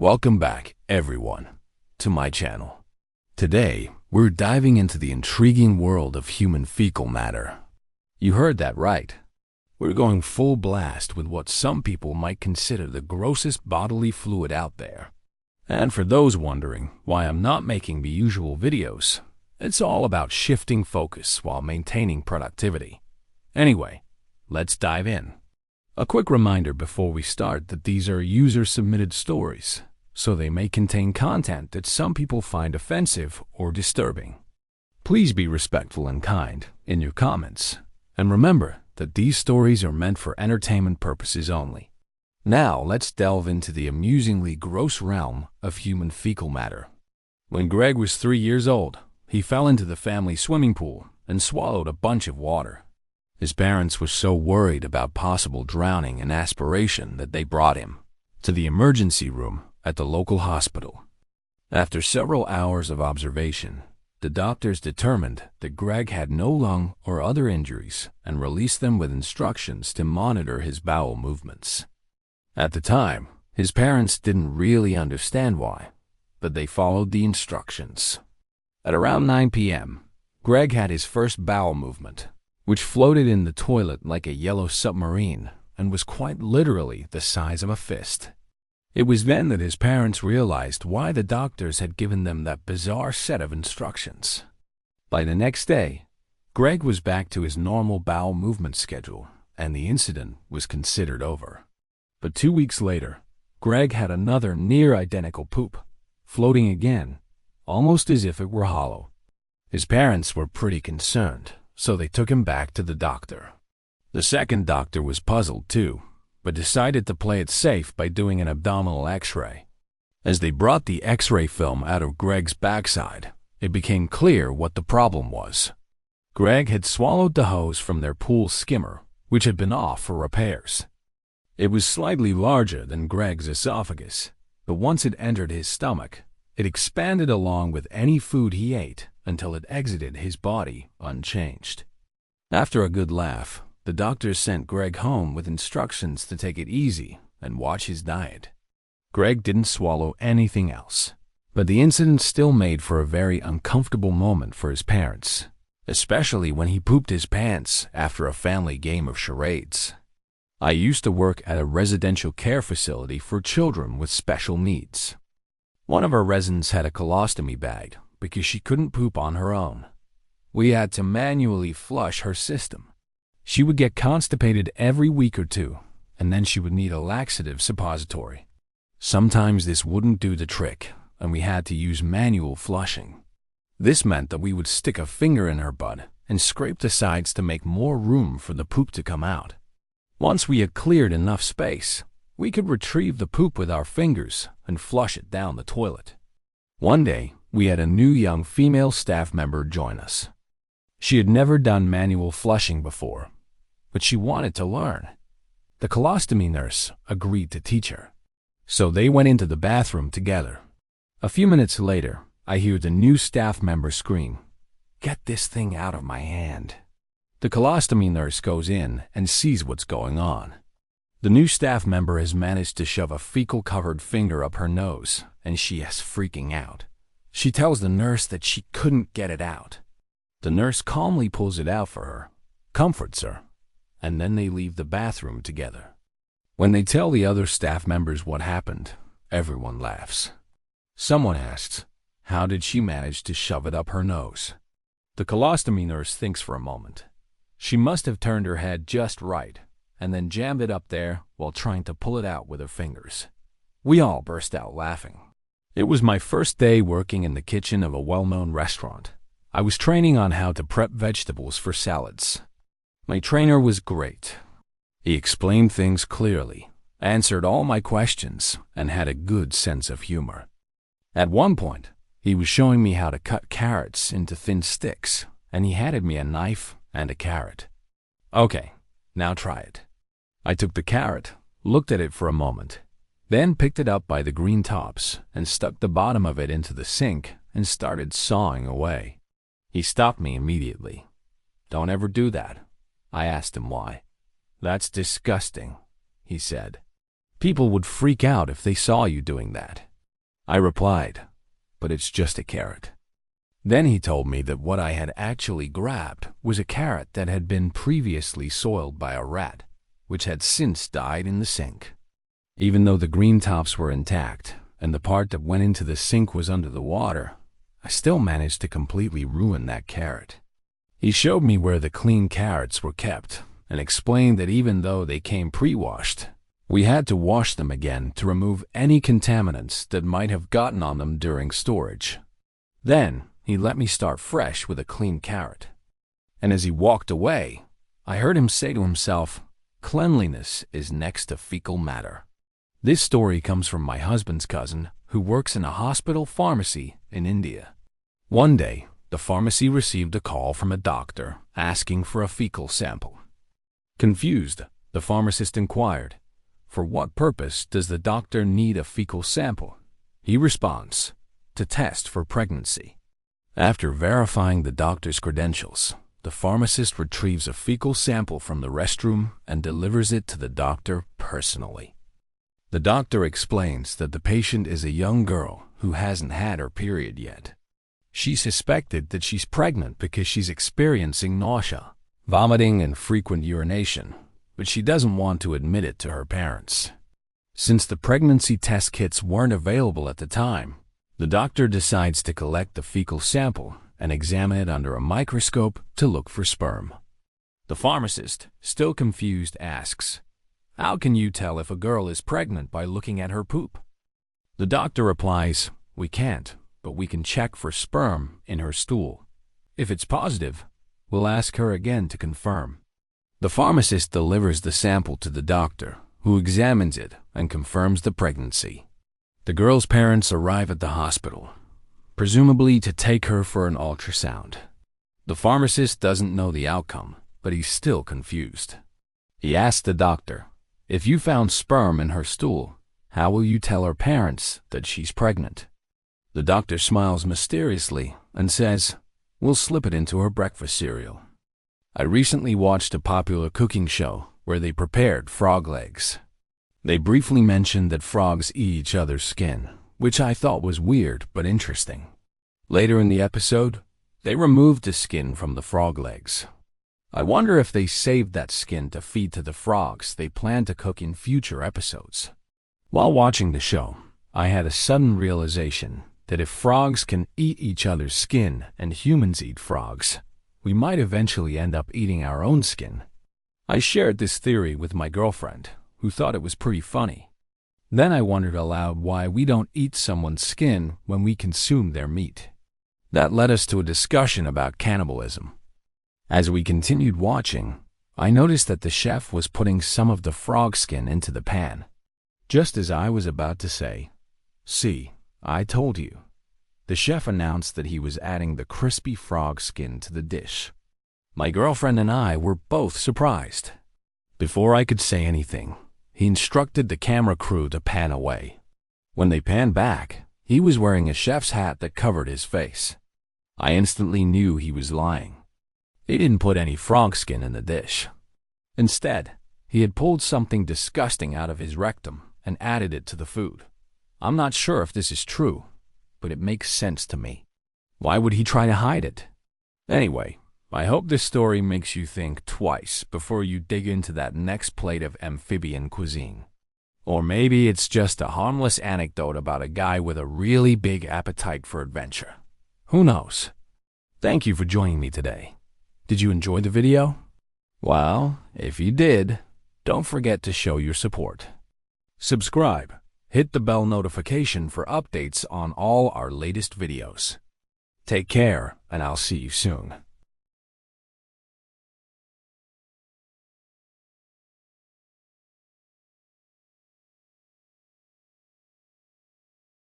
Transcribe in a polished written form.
Welcome back, everyone, to my channel. Today, we're diving into the intriguing world of human fecal matter. You heard that right. We're going full blast with what some people might consider the grossest bodily fluid out there. And for those wondering why I'm not making the usual videos, it's all about shifting focus while maintaining productivity. Anyway, let's dive in. A quick reminder before we start that these are user-submitted stories, so they may contain content that some people find offensive or disturbing. Please be respectful and kind in your comments, and remember that these stories are meant for entertainment purposes only. Now, let's delve into the amusingly gross realm of human fecal matter. When Greg was 3 years old, he fell into the family swimming pool and swallowed a bunch of water. His parents were so worried about possible drowning and aspiration that they brought him to the emergency room at the local hospital. After several hours of observation, the doctors determined that Greg had no lung or other injuries and released them with instructions to monitor his bowel movements. At the time, his parents didn't really understand why, but they followed the instructions. At around 9 p.m., Greg had his first bowel movement, which floated in the toilet like a yellow submarine and was quite literally the size of a fist. It was then that his parents realized why the doctors had given them that bizarre set of instructions. By the next day, Greg was back to his normal bowel movement schedule, and the incident was considered over. But 2 weeks later, Greg had another near-identical poop, floating again, almost as if it were hollow. His parents were pretty concerned, so they took him back to the doctor. The second doctor was puzzled too, but decided to play it safe by doing an abdominal x-ray. As they brought the x-ray film out of Greg's backside, it became clear what the problem was. Greg had swallowed the hose from their pool skimmer, which had been off for repairs. It was slightly larger than Greg's esophagus, but once it entered his stomach, it expanded along with any food he ate until it exited his body unchanged. After a good laugh, the doctors sent Greg home with instructions to take it easy and watch his diet. Greg didn't swallow anything else, but the incident still made for a very uncomfortable moment for his parents, especially when he pooped his pants after a family game of charades. I used to work at a residential care facility for children with special needs. One of our residents had a colostomy bag because she couldn't poop on her own. We had to manually flush her system. She would get constipated every week or two, and then she would need a laxative suppository. Sometimes this wouldn't do the trick, and we had to use manual flushing. This meant that we would stick a finger in her butt and scrape the sides to make more room for the poop to come out. Once we had cleared enough space, we could retrieve the poop with our fingers and flush it down the toilet. One day, we had a new young female staff member join us. She had never done manual flushing before, but she wanted to learn. The colostomy nurse agreed to teach her, so they went into the bathroom together. A few minutes later, I hear the new staff member scream, "Get this thing out of my hand." The colostomy nurse goes in and sees what's going on. The new staff member has managed to shove a fecal-covered finger up her nose, and she is freaking out. She tells the nurse that she couldn't get it out. The nurse calmly pulls it out for her, comforts her, and then they leave the bathroom together. When they tell the other staff members what happened, everyone laughs. Someone asks, how did she manage to shove it up her nose? The colostomy nurse thinks for a moment. She must have turned her head just right, and then jammed it up there while trying to pull it out with her fingers. We all burst out laughing. It was my first day working in the kitchen of a well-known restaurant. I was training on how to prep vegetables for salads. My trainer was great. He explained things clearly, answered all my questions, and had a good sense of humor. At one point, he was showing me how to cut carrots into thin sticks, and he handed me a knife and a carrot. "Okay, now try it." I took the carrot, looked at it for a moment, then picked it up by the green tops and stuck the bottom of it into the sink and started sawing away. He stopped me immediately. "Don't ever do that." I asked him why. "That's disgusting," he said. "People would freak out if they saw you doing that." I replied, "But it's just a carrot." Then he told me that what I had actually grabbed was a carrot that had been previously soiled by a rat, which had since died in the sink. Even though the green tops were intact and the part that went into the sink was under the water, I still managed to completely ruin that carrot. He showed me where the clean carrots were kept and explained that even though they came pre-washed, we had to wash them again to remove any contaminants that might have gotten on them during storage. Then he let me start fresh with a clean carrot. And as he walked away, I heard him say to himself, "Cleanliness is next to fecal matter." This story comes from my husband's cousin, who works in a hospital pharmacy in India. One day, the pharmacy received a call from a doctor asking for a fecal sample. Confused, the pharmacist inquired, "For what purpose does the doctor need a fecal sample?" He responds, "To test for pregnancy." After verifying the doctor's credentials, the pharmacist retrieves a fecal sample from the restroom and delivers it to the doctor personally. The doctor explains that the patient is a young girl who hasn't had her period yet. She suspected that she's pregnant because she's experiencing nausea, vomiting, and frequent urination, but she doesn't want to admit it to her parents. Since the pregnancy test kits weren't available at the time, the doctor decides to collect the fecal sample and examine it under a microscope to look for sperm. The pharmacist, still confused, asks, "How can you tell if a girl is pregnant by looking at her poop?" The doctor replies, "We can't, but we can check for sperm in her stool. If it's positive, we'll ask her again to confirm." The pharmacist delivers the sample to the doctor, who examines it and confirms the pregnancy. The girl's parents arrive at the hospital, presumably to take her for an ultrasound. The pharmacist doesn't know the outcome, but he's still confused. He asks the doctor, "If you found sperm in her stool, how will you tell her parents that she's pregnant?" The doctor smiles mysteriously and says, "We'll slip it into her breakfast cereal." I recently watched a popular cooking show where they prepared frog legs. They briefly mentioned that frogs eat each other's skin, which I thought was weird but interesting. Later in the episode, they removed the skin from the frog legs. I wonder if they saved that skin to feed to the frogs they plan to cook in future episodes. While watching the show, I had a sudden realization that if frogs can eat each other's skin and humans eat frogs, we might eventually end up eating our own skin. I shared this theory with my girlfriend, who thought it was pretty funny. Then I wondered aloud why we don't eat someone's skin when we consume their meat. That led us to a discussion about cannibalism. As we continued watching, I noticed that the chef was putting some of the frog skin into the pan. Just as I was about to say, "See, I told you," the chef announced that he was adding the crispy frog skin to the dish. My girlfriend and I were both surprised. Before I could say anything, he instructed the camera crew to pan away. When they panned back, he was wearing a chef's hat that covered his face. I instantly knew he was lying. He didn't put any frog skin in the dish. Instead, he had pulled something disgusting out of his rectum and added it to the food. I'm not sure if this is true, but it makes sense to me. Why would he try to hide it? Anyway, I hope this story makes you think twice before you dig into that next plate of amphibian cuisine. Or maybe it's just a harmless anecdote about a guy with a really big appetite for adventure. Who knows? Thank you for joining me today. Did you enjoy the video? Well, if you did, don't forget to show your support. Subscribe, hit the bell notification for updates on all our latest videos. Take care, and I'll see you soon.